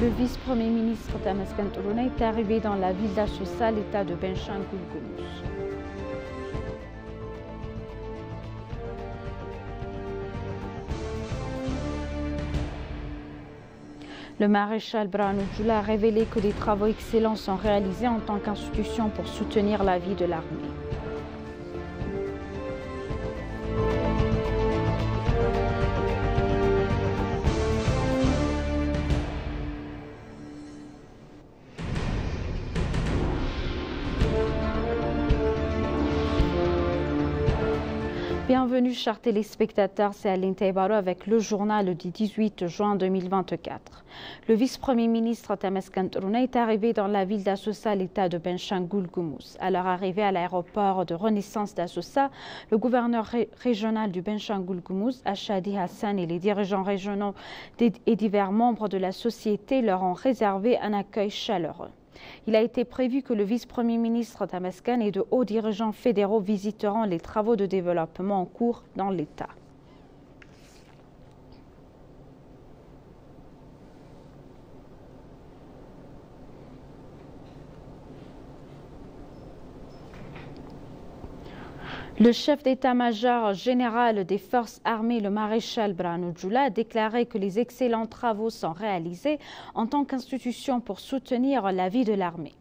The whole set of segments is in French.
Le vice-premier ministre Temesgen Turuna est arrivé dans la ville d'Assosa, l'État de Benshangul Gumuz. Le maréchal Brano Djoula a révélé que des travaux excellents sont réalisés en tant qu'institution pour soutenir la vie de l'armée. Bienvenue chers téléspectateurs, c'est Aline Taibaro avec le journal du 18 juin 2024. Le vice-premier ministre Temesgen Turuna est arrivé dans la ville d'Assosa, l'État de Benshangul Gumuz. À leur arrivée à l'aéroport de Renaissance d'Assosa, le gouverneur régional du Benshangul Gumuz, Achadi Hassan, et les dirigeants régionaux et divers membres de la société leur ont réservé un accueil chaleureux. Il a été prévu que le vice-premier ministre Temesgen et de hauts dirigeants fédéraux visiteront les travaux de développement en cours dans l'État. Le chef d'état-major général des forces armées, le maréchal Brano Djoula, a déclaré que les excellents travaux sont réalisés en tant qu'institution pour soutenir la vie de l'armée.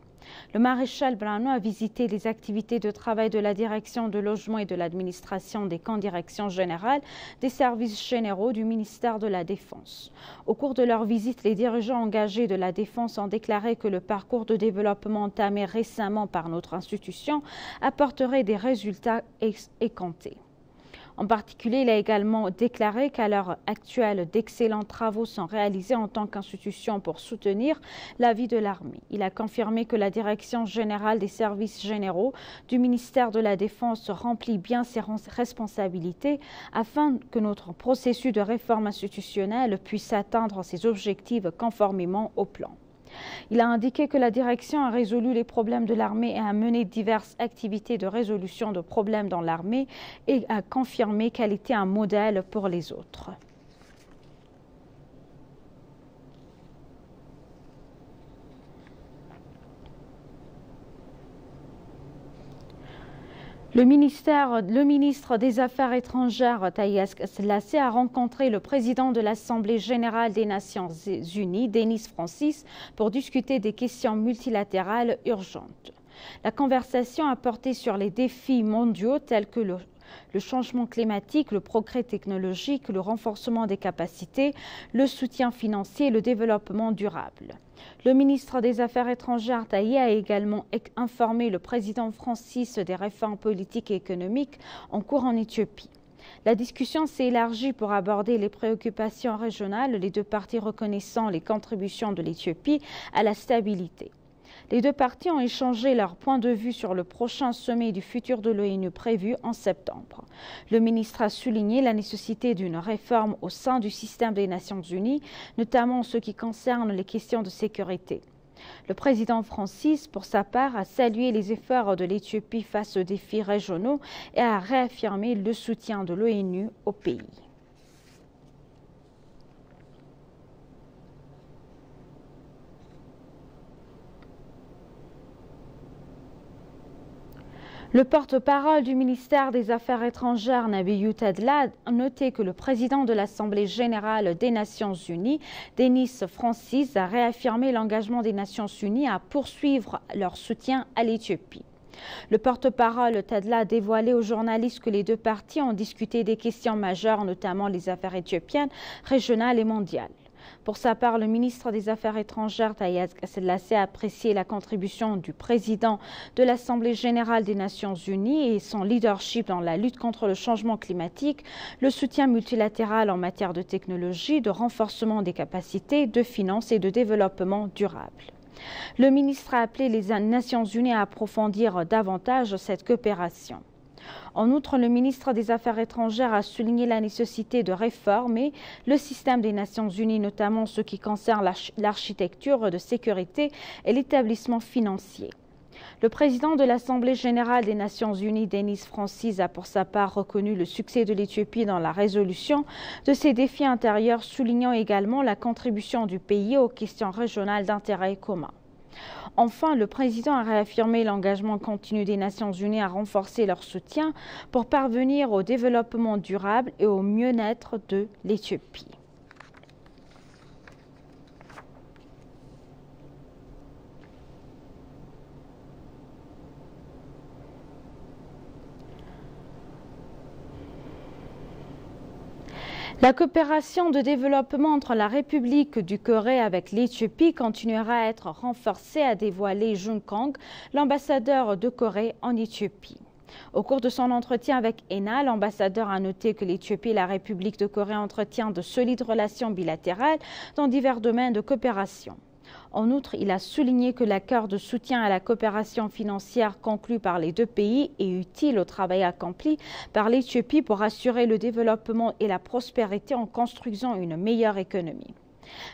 Le maréchal Brano a visité les activités de travail de la direction de logement et de l'administration des camps direction générale des services généraux du ministère de la Défense. Au cours de leur visite, les dirigeants engagés de la Défense ont déclaré que le parcours de développement entamé récemment par notre institution apporterait des résultats escomptés. En particulier, il a également déclaré qu'à l'heure actuelle, d'excellents travaux sont réalisés en tant qu'institution pour soutenir la vie de l'armée. Il a confirmé que la Direction générale des services généraux du ministère de la Défense remplit bien ses responsabilités afin que notre processus de réforme institutionnelle puisse atteindre ses objectifs conformément au plan. Il a indiqué que la direction a résolu les problèmes de l'armée et a mené diverses activités de résolution de problèmes dans l'armée et a confirmé qu'elle était un modèle pour les autres. Le ministre des Affaires étrangères, Taye Asselassie, a rencontré le président de l'Assemblée générale des Nations unies, Denis Francis, pour discuter des questions multilatérales urgentes. La conversation a porté sur les défis mondiaux tels que le changement climatique, le progrès technologique, le renforcement des capacités, le soutien financier et le développement durable. Le ministre des Affaires étrangères, Taye, a également informé le président Francis des réformes politiques et économiques en cours en Éthiopie. La discussion s'est élargie pour aborder les préoccupations régionales, les deux parties reconnaissant les contributions de l'Éthiopie à la stabilité. Les deux parties ont échangé leur point de vue sur le prochain sommet du futur de l'ONU prévu en septembre. Le ministre a souligné la nécessité d'une réforme au sein du système des Nations unies, notamment en ce qui concerne les questions de sécurité. Le président Francis, pour sa part, a salué les efforts de l'Éthiopie face aux défis régionaux et a réaffirmé le soutien de l'ONU au pays. Le porte-parole du ministère des Affaires étrangères, Nabiyou Tadla, a noté que le président de l'Assemblée générale des Nations unies, Denis Francis, a réaffirmé l'engagement des Nations unies à poursuivre leur soutien à l'Éthiopie. Le porte-parole Tadla a dévoilé aux journalistes que les deux parties ont discuté des questions majeures, notamment les affaires éthiopiennes, régionales et mondiales. Pour sa part, le ministre des Affaires étrangères, Taye Asselassie, a apprécié la contribution du président de l'Assemblée générale des Nations unies et son leadership dans la lutte contre le changement climatique, le soutien multilatéral en matière de technologie, de renforcement des capacités, de finances et de développement durable. Le ministre a appelé les Nations unies à approfondir davantage cette coopération. En outre, le ministre des Affaires étrangères a souligné la nécessité de réformer le système des Nations unies, notamment ce qui concerne l'architecture de sécurité et l'établissement financier. Le président de l'Assemblée générale des Nations unies, Denis Francis, a pour sa part reconnu le succès de l'Éthiopie dans la résolution de ses défis intérieurs, soulignant également la contribution du pays aux questions régionales d'intérêt commun. Enfin, le président a réaffirmé l'engagement continu des Nations unies à renforcer leur soutien pour parvenir au développement durable et au mieux-être de l'Éthiopie. La coopération de développement entre la République du Corée avec l'Éthiopie continuera à être renforcée, a dévoilé Jung Kang, l'ambassadeur de Corée en Éthiopie. Au cours de son entretien avec ENA, l'ambassadeur a noté que l'Éthiopie et la République de Corée entretiennent de solides relations bilatérales dans divers domaines de coopération. En outre, il a souligné que l'accord de soutien à la coopération financière conclu par les deux pays est utile au travail accompli par l'Éthiopie pour assurer le développement et la prospérité en construisant une meilleure économie.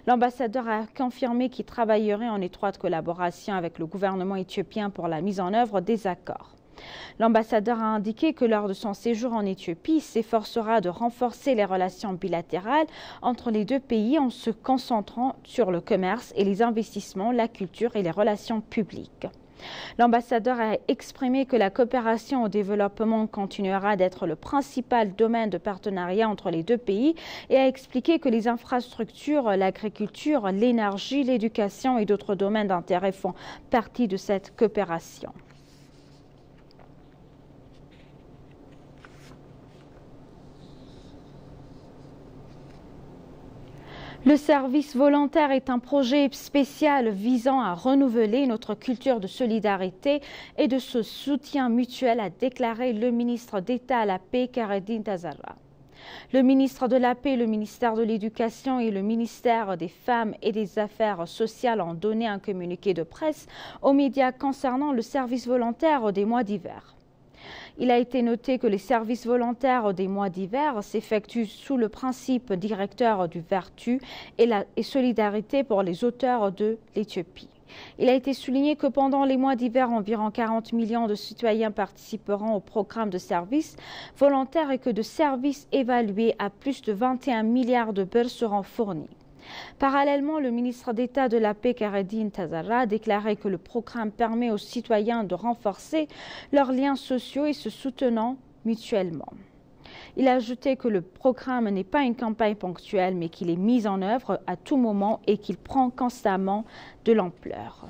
L'ambassadeur a confirmé qu'il travaillerait en étroite collaboration avec le gouvernement éthiopien pour la mise en œuvre des accords. L'ambassadeur a indiqué que lors de son séjour en Éthiopie, il s'efforcera de renforcer les relations bilatérales entre les deux pays en se concentrant sur le commerce et les investissements, la culture et les relations publiques. L'ambassadeur a exprimé que la coopération au développement continuera d'être le principal domaine de partenariat entre les deux pays et a expliqué que les infrastructures, l'agriculture, l'énergie, l'éducation et d'autres domaines d'intérêt font partie de cette coopération. Le service volontaire est un projet spécial visant à renouveler notre culture de solidarité et de ce soutien mutuel, a déclaré le ministre d'État à la paix, Khaireddine Tazzara. Le ministre de la Paix, le ministère de l'Éducation et le ministère des Femmes et des Affaires sociales ont donné un communiqué de presse aux médias concernant le service volontaire des mois d'hiver. Il a été noté que les services volontaires des mois d'hiver s'effectuent sous le principe directeur du vertu et solidarité pour les auteurs de l'Éthiopie. Il a été souligné que pendant les mois d'hiver, environ 40 millions de citoyens participeront au programme de services volontaires et que de services évalués à plus de 21 milliards de birrs seront fournis. Parallèlement, le ministre d'État de la Paix, Khaireddine Tazzara, a déclaré que le programme permet aux citoyens de renforcer leurs liens sociaux et se soutenant mutuellement. Il a ajouté que le programme n'est pas une campagne ponctuelle, mais qu'il est mis en œuvre à tout moment et qu'il prend constamment de l'ampleur.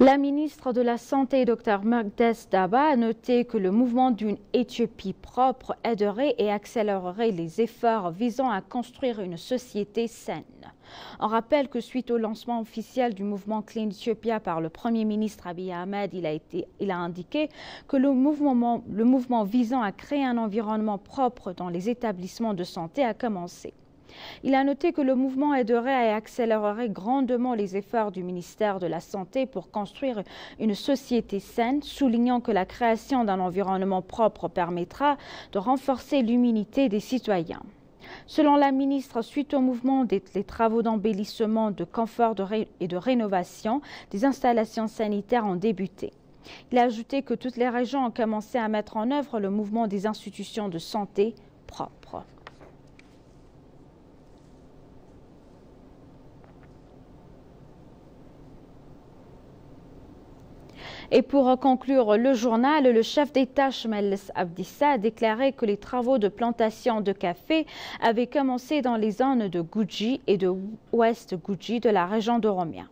La ministre de la Santé, Dr Magdes Daba, a noté que le mouvement d'une Éthiopie propre aiderait et accélérerait les efforts visant à construire une société saine. On rappelle que suite au lancement officiel du mouvement Clean Ethiopia par le Premier ministre Abiy Ahmed, il a indiqué que le mouvement visant à créer un environnement propre dans les établissements de santé a commencé. Il a noté que le mouvement aiderait et accélérerait grandement les efforts du ministère de la Santé pour construire une société saine, soulignant que la création d'un environnement propre permettra de renforcer l'immunité des citoyens. Selon la ministre, suite au mouvement, les travaux d'embellissement, de confort et de rénovation des installations sanitaires ont débuté. Il a ajouté que toutes les régions ont commencé à mettre en œuvre le mouvement des institutions de santé propres. Et pour conclure le journal, le chef d'État Shmeles Abdissa a déclaré que les travaux de plantation de café avaient commencé dans les zones de Guji et de Ouest Guji de la région d'Oromia.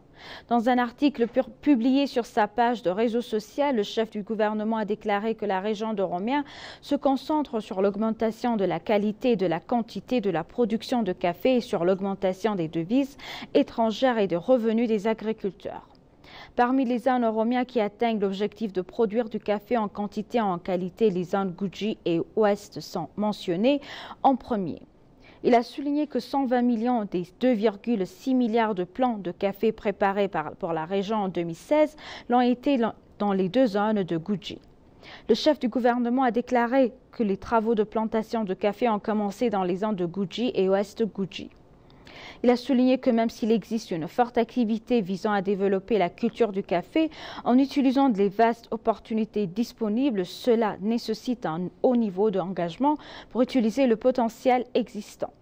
Dans un article publié sur sa page de réseau social, le chef du gouvernement a déclaré que la région d'Oromia se concentre sur l'augmentation de la qualité et de la quantité de la production de café et sur l'augmentation des devises étrangères et des revenus des agriculteurs. Parmi les zones Oromia qui atteignent l'objectif de produire du café en quantité et en qualité, les zones Guji et Ouest sont mentionnées en premier. Il a souligné que 120 millions des 2,6 milliards de plants de café préparés pour la région en 2016 l'ont été dans les deux zones de Guji. Le chef du gouvernement a déclaré que les travaux de plantation de café ont commencé dans les zones de Guji et ouest Guji. Il a souligné que même s'il existe une forte activité visant à développer la culture du café, en utilisant les vastes opportunités disponibles, cela nécessite un haut niveau d'engagement pour utiliser le potentiel existant.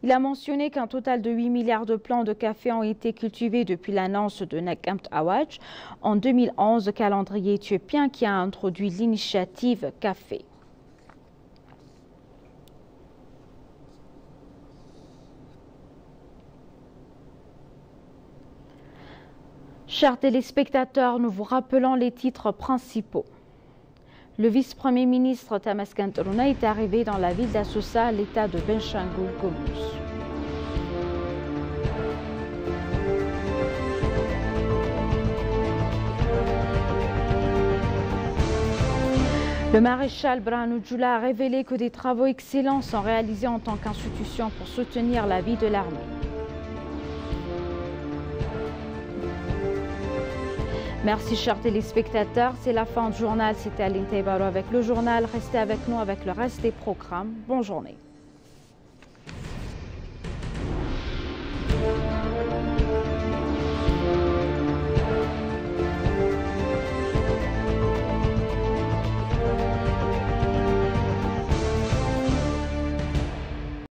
Il a mentionné qu'un total de 8 milliards de plants de café ont été cultivés depuis l'annonce de Naqamt Awaj en 2011, calendrier éthiopien qui a introduit l'initiative café. Chers téléspectateurs, nous vous rappelons les titres principaux. Le vice-premier ministre Tamaskan Teruna est arrivé dans la ville d'Assousa, l'état de Benshangul Gumuz. Le maréchal Branou Djoula a révélé que des travaux excellents sont réalisés en tant qu'institution pour soutenir la vie de l'armée. Merci chers téléspectateurs, c'est la fin du journal, c'était Aline Taibaro avec le journal. Restez avec nous avec le reste des programmes. Bonne journée.